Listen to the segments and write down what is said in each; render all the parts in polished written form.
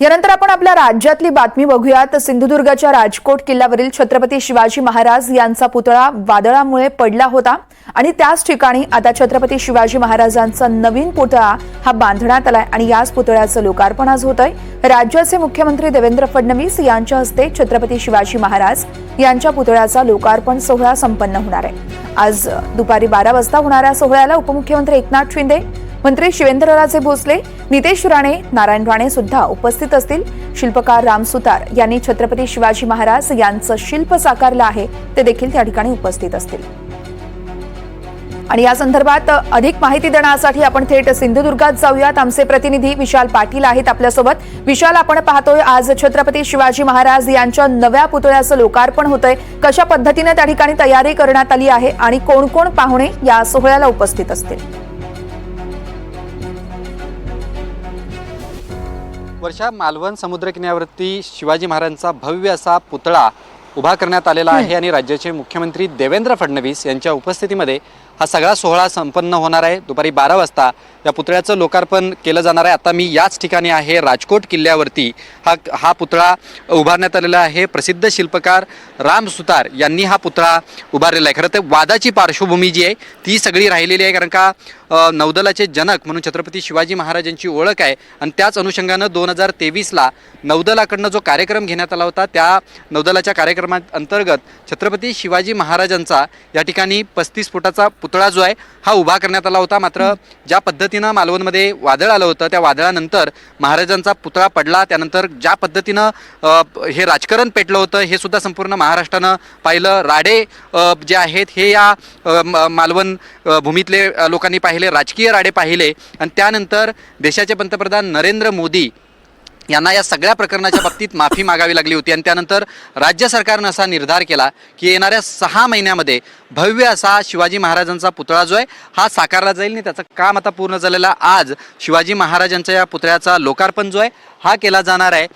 यानंतर आपण आपल्या राज्यातली बातमी बघूयात। सिंधुदुर्गच्या राजकोट किल्ल्यावरील छत्रपती शिवाजी महाराज यांचा पुतळा वादळामुळे पडला होता आणि त्याच ठिकाणी आता छत्रपती शिवाजी महाराजांचा नवीन पुतळा हा बांधण्यात आलाय आणि याच पुतळ्याचं लोकार्पण आज होतंय। राज्याचे मुख्यमंत्री देवेंद्र फडणवीस यांच्या हस्ते छत्रपती शिवाजी महाराज यांच्या पुतळ्याचा लोकार्पण सोहळा संपन्न होणार आहे। आज दुपारी 12 वाजता होणाऱ्या सोहळ्याला उपमुख्यमंत्री एकनाथ शिंदे, मंत्री शिवेंद्रराजे भोसले, नितेश राणे, नारायण राणे सुद्धा उपस्थित असतील। शिल्पकार राम सुतार यांनी छत्रपती शिवाजी महाराज यांचं शिल्प साकारलं आहे, ते देखील त्या ठिकाणी उपस्थित असतील। आणि या संदर्भात अधिक माहिती देण्यासाठी आपण थेट सिंधुदुर्गात जाऊयात। आमचे प्रतिनिधी विशाल पाटील आहेत आपल्यासोबत। विशाल, आपण पाहतोय आज छत्रपती शिवाजी महाराज यांच्या नव्या पुतळ्याचं लोकार्पण होतंय, कशा पद्धतीने त्या ठिकाणी तयारी करण्यात आली आहे आणि कोण कोण पाहुणे या सोहळ्याला उपस्थित असतील? वर्षा, मालवण समुद्रकिनाऱ्यावरती शिवाजी महाराजांचा भव्य असा पुतळा उभा करण्यात आलेला आहे आणि राज्याचे मुख्यमंत्री देवेंद्र फडणवीस यांच्या उपस्थितीमध्ये हा सगळा सोहळा संपन्न होणार आहे। दुपारी 12 वाजता या पुतळ्याचं लोकार्पण केलं जाणार आहे। आता मी याच ठिकाणी आहे, राजकोट किल्ल्यावरती हा पुतळा उभारण्यात आलेला आहे। प्रसिद्ध शिल्पकार राम सुतार यांनी हा पुतळा उभारलेला आहे। खरं तर वादाची पार्श्वभूमी जी आहे ती सगळी राहिलेली आहे, कारण का नौदलाचे जनक म्हणून छत्रपती शिवाजी महाराजांची ओळख आहे आणि त्याच अनुषंगानं 2023ला नौदलाकडनं जो कार्यक्रम घेण्यात आला होता, त्या नौदलाच्या कार्यक्रमाअंतर्गत छत्रपती शिवाजी महाराजांचा या ठिकाणी 35 फुटाचा पुतळा जो आहे हा उभा करण्यात आला होता। मात्र ज्या पद्धतीनं मालवणमध्ये वादळ आलं होतं, त्या वादळानंतर महाराजांचा पुतळा पडला, त्यानंतर ज्या पद्धतीनं हे राजकारण पेटलं होतं हे सुद्धा संपूर्ण महाराष्ट्रानं पाहिलं। राडे जे आहेत हे या मालवण भूमीतले लोकांनी पाहिले, राजकीय राडे पाहिले आणि त्यानंतर देशाचे पंतप्रधान नरेंद्र मोदी यांना या सगळ्या प्रकरणाच्या बाबतीत माफी मागावी लागली होती आणि त्यानंतर राज्य सरकारनं असा निर्धार केला की येणाऱ्या 6 महिन्यामध्ये भव्य असा शिवाजी महाराजांचा पुतळा जो आहे हा साकारला जाईल आणि त्याचं काम आता पूर्ण झालेलं। आज शिवाजी महाराजांच्या या पुतळ्याचा लोकार्पण जो आहे हा केला जाणार आहे।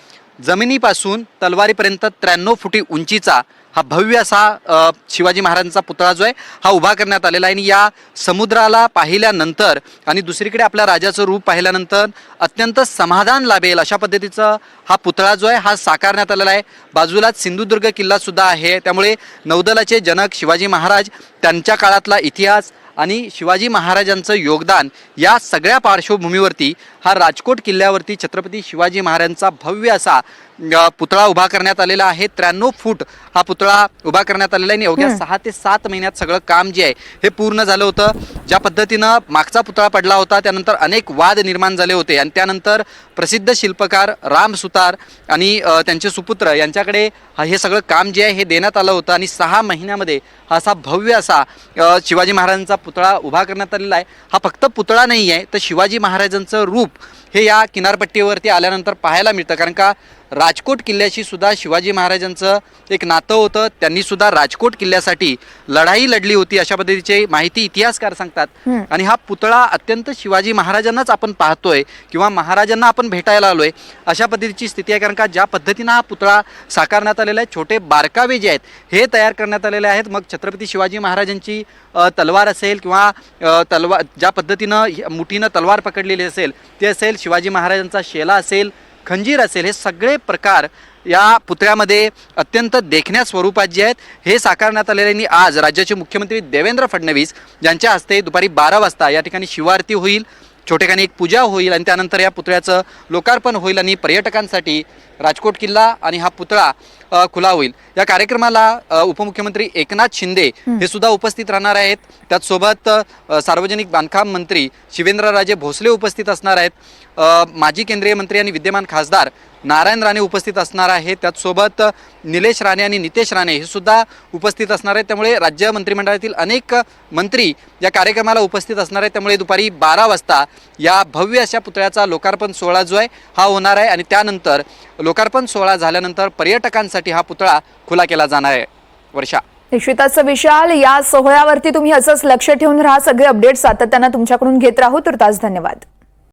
जमिनीपासून तलवारीपर्यंत 93 फुटी उंचीचा हा भव्य असा शिवाजी महाराजांचा पुतळा जो आहे हा उभा करण्यात आलेला आहे आणि या समुद्राला पाहिल्यानंतर आणि दुसरीकडे आपल्या राजाचं रूप पाहिल्यानंतर अत्यंत समाधान लाभेल अशा पद्धतीचा हा पुतळा जो आहे हा साकारण्यात आलेला आहे। बाजूलाच सिंधुदुर्ग किल्ला सुद्धा आहे, त्यामुळे नौदलाचे जनक शिवाजी महाराज, त्यांच्या काळातला इतिहास आणि शिवाजी महाराजांचं योगदान या सगळ्या पार्श्वभूमीवरती हा राजकोट किल्ल्यावरती छत्रपती शिवाजी महाराजांचा भव्य असा पुतळा उभा करण्यात आलेला आहे। 93 फूट हा पुतळा उभा करण्यात आलेला आहे आणि अवघ्या 6 ते 7 महिन्यात सगळं काम जे आहे हे पूर्ण झालं होतं। ज्या पद्धतीनं मागचा पुतळा पडला होता त्यानंतर अनेक वाद निर्माण झाले होते आणि त्यानंतर प्रसिद्ध शिल्पकार राम सुतार आणि त्यांचे सुपुत्र यांच्याकडे हे सगळं काम जे आहे हे देण्यात आलं होतं आणि 6 महिन्यामध्ये हा असा भव्य असा शिवाजी महाराजांचा पुतळा उभा करण्यात आलेला आहे। हा फक्त पुतळा नाही आहे, तर शिवाजी महाराजांचं रूप हे या किनारपट्टीवरती आल्यानंतर पाहायला मिळतं, कारण का राजकोट किल्ल्याशी सुद्धा शिवाजी महाराजांचं एक नातं होतं। त्यांनी सुद्धा राजकोट किल्ल्यासाठी लढाई लढली होती अशा पद्धतीची माहिती इतिहासकार सांगतात आणि हा पुतळा अत्यंत शिवाजी महाराजांनाच आपण पाहतोय किंवा महाराजांना आपण भेटायला आलोय अशा पद्धतीची स्थिती आहे, कारण का ज्या पद्धतीनं हा पुतळा साकारण्यात आलेला आहे, छोटे बारकावे जे आहेत हे तयार करण्यात आलेले आहेत। मग छत्रपती शिवाजी महाराजांची तलवार असेल किंवा तलवार ज्या पद्धतीनं मुठीनं तलवार पकडलेली असेल ते असेल, शिवाजी महाराजांचा शेला असेल, खंजीर असेल, हे सगळे प्रकार या पुतळ्यामध्ये अत्यंत देखण्या स्वरूपात जे आहेत हे साकारण्यात आलेले आणि आज राज्याचे मुख्यमंत्री देवेंद्र फडणवीस यांच्या हस्ते दुपारी 12 वाजता या ठिकाणी शिवारती होईल, छोटेखानी एक पूजा होईल आणि त्यानंतर या पुतळ्याचं लोकार्पण होईल आणि पर्यटकांसाठी राजकोट किल्ला आणि हा पुतळा खुला होईल। या कार्यक्रमाला उपमुख्यमंत्री एकनाथ शिंदे हे सुद्धा उपस्थित राहणार आहेत। त्याचसोबत सार्वजनिक बांधकाम मंत्री शिवेंद्रराजे भोसले उपस्थित असणार आहेत। माजी केंद्रीय मंत्री आणि विद्यमान खासदार नारायण राणे उपस्थित असणार आहेत। त्याचसोबत निलेश राणे आणि नितेश राणे हे सुद्धा उपस्थित असणार आहेत। त्यामुळे राज्य मंत्रिमंडळातील अनेक मंत्री या कार्यक्रमाला उपस्थित असणार आहेत। त्यामुळे दुपारी 12 वाजता या भव्य अशा पुतळ्याचा लोकार्पण सोहळा जो आहे हा होणार आहे आणि त्यानंतर लोकार्पण सोहळा झाल्यानंतर पर्यटकांसाठी हा पुतळा खुला केला जाणार आहे। वर्षा, निश्चितच विशाल, या सोहळ्यावरती तुम्ही असंच लक्ष ठेवून राहा, सगळे अपडेट्स सातत्यानं तुमच्याकडून घेत राहू। तुर्तास धन्यवाद।